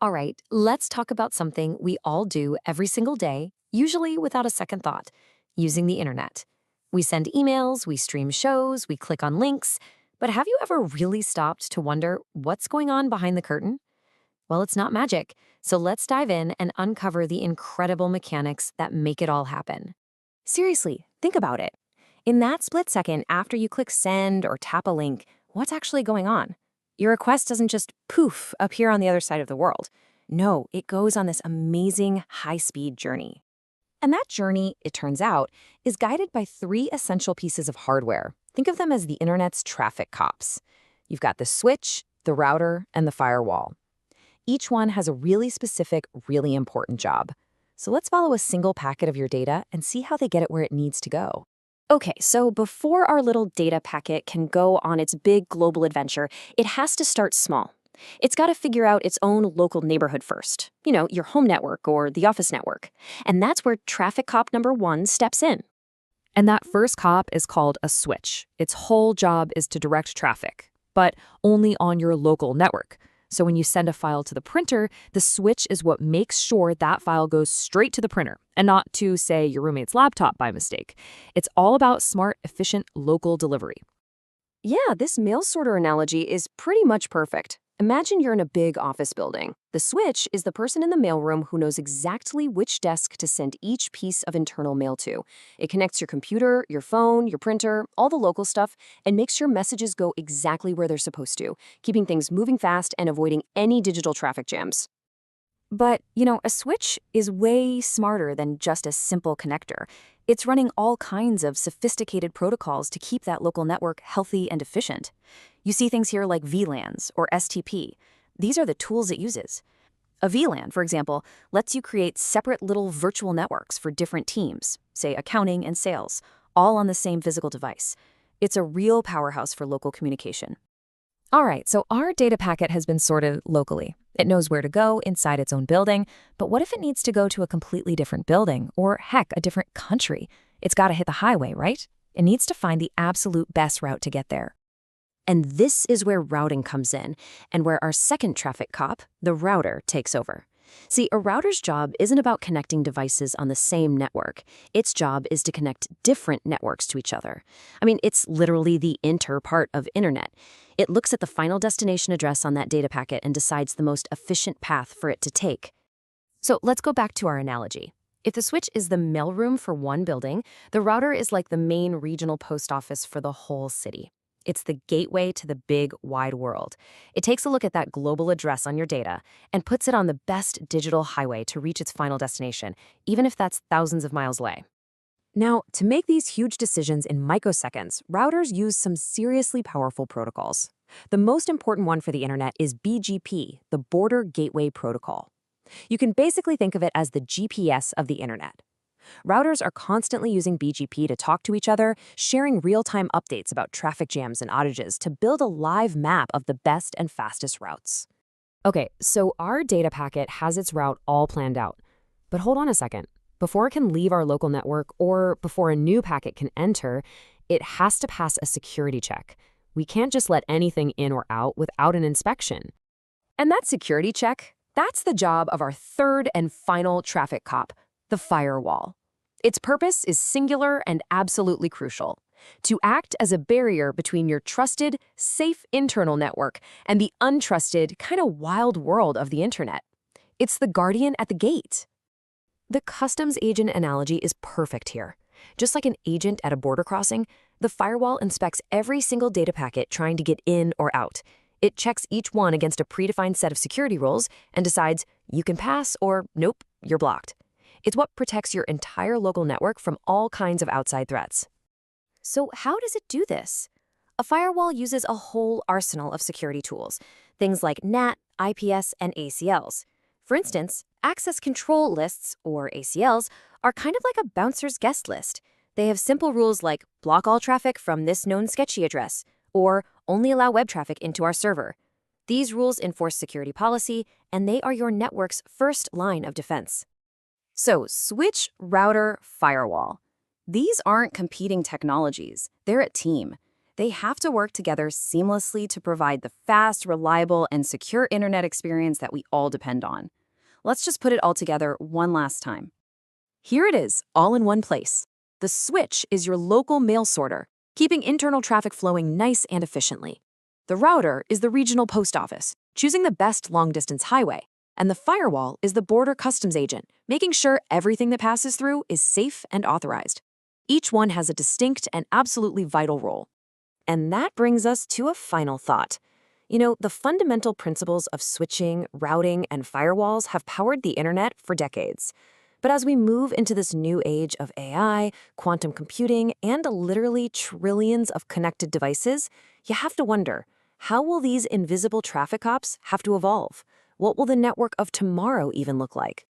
All right, let's talk about something we all do every single day, usually without a second thought, using the internet. We send emails, we stream shows, we click on links, but have you ever really stopped to wonder what's going on behind the curtain? Well, it's not magic, so let's dive in and uncover the incredible mechanics that make it all happen. Seriously, think about it. In that split second after you click send or tap a link, what's actually going on? Your request doesn't just poof appear on the other side of the world. No, it goes on this amazing high-speed journey. And that journey, it turns out, is guided by three essential pieces of hardware. Think of them as the internet's traffic cops. You've got the switch, the router, and the firewall. Each one has a really specific, really important job. So let's follow a single packet of your data and see how they get it where it needs to go. Okay, so before our little data packet can go on its big global adventure, it has to start small. It's got to figure out its own local neighborhood first. Your home network or the office network. And that's where traffic cop number one steps in. And that first cop is called a switch. Its whole job is to direct traffic, but only on your local network. So when you send a file to the printer, the switch is what makes sure that file goes straight to the printer and not to, say, your roommate's laptop by mistake. It's all about smart, efficient local delivery. Yeah, this mail sorter analogy is pretty much perfect. Imagine you're in a big office building. The switch is the person in the mailroom who knows exactly which desk to send each piece of internal mail to. It connects your computer, your phone, your printer, all the local stuff, and makes sure messages go exactly where they're supposed to, keeping things moving fast and avoiding any digital traffic jams. But, a switch is way smarter than just a simple connector. It's running all kinds of sophisticated protocols to keep that local network healthy and efficient. You see things here like VLANs or STP. These are the tools it uses. A VLAN, for example, lets you create separate little virtual networks for different teams, say accounting and sales, all on the same physical device. It's a real powerhouse for local communication. All right, so our data packet has been sorted locally. It knows where to go inside its own building, but what if it needs to go to a completely different building or, heck, a different country? It's got to hit the highway, right? It needs to find the absolute best route to get there. And this is where routing comes in, and where our second traffic cop, the router, takes over. See, a router's job isn't about connecting devices on the same network. Its job is to connect different networks to each other. It's literally the inter part of internet. It looks at the final destination address on that data packet and decides the most efficient path for it to take. So let's go back to our analogy. If the switch is the mailroom for one building, the router is like the main regional post office for the whole city. It's the gateway to the big, wide world. It takes a look at that global address on your data and puts it on the best digital highway to reach its final destination, even if that's thousands of miles away. Now, to make these huge decisions in microseconds, routers use some seriously powerful protocols. The most important one for the internet is BGP, the Border Gateway Protocol. You can basically think of it as the GPS of the internet. Routers are constantly using BGP to talk to each other, sharing real-time updates about traffic jams and outages to build a live map of the best and fastest routes. Okay, so our data packet has its route all planned out. But hold on a second. Before it can leave our local network or before a new packet can enter, it has to pass a security check. We can't just let anything in or out without an inspection. And that security check, that's the job of our third and final traffic cop, the firewall. Its purpose is singular and absolutely crucial: to act as a barrier between your trusted, safe internal network and the untrusted, kind of wild world of the internet. It's the guardian at the gate. The customs agent analogy is perfect here. Just like an agent at a border crossing, the firewall inspects every single data packet trying to get in or out. It checks each one against a predefined set of security rules and decides you can pass or nope, you're blocked. It's what protects your entire local network from all kinds of outside threats. So how does it do this? A firewall uses a whole arsenal of security tools, things like NAT, IPS, and ACLs. For instance, access control lists, or ACLs, are kind of like a bouncer's guest list. They have simple rules like block all traffic from this known sketchy address, or only allow web traffic into our server. These rules enforce security policy, and they are your network's first line of defense. So, switch, router, firewall. These aren't competing technologies. They're a team. They have to work together seamlessly to provide the fast, reliable, and secure internet experience that we all depend on. Let's just put it all together one last time. Here it is, all in one place. The switch is your local mail sorter, keeping internal traffic flowing nice and efficiently. The router is the regional post office, choosing the best long-distance highway. And the firewall is the border customs agent, making sure everything that passes through is safe and authorized. Each one has a distinct and absolutely vital role. And that brings us to a final thought. You know, the fundamental principles of switching, routing, and firewalls have powered the internet for decades. But as we move into this new age of AI, quantum computing, and literally trillions of connected devices, you have to wonder, how will these invisible traffic cops have to evolve? What will the network of tomorrow even look like?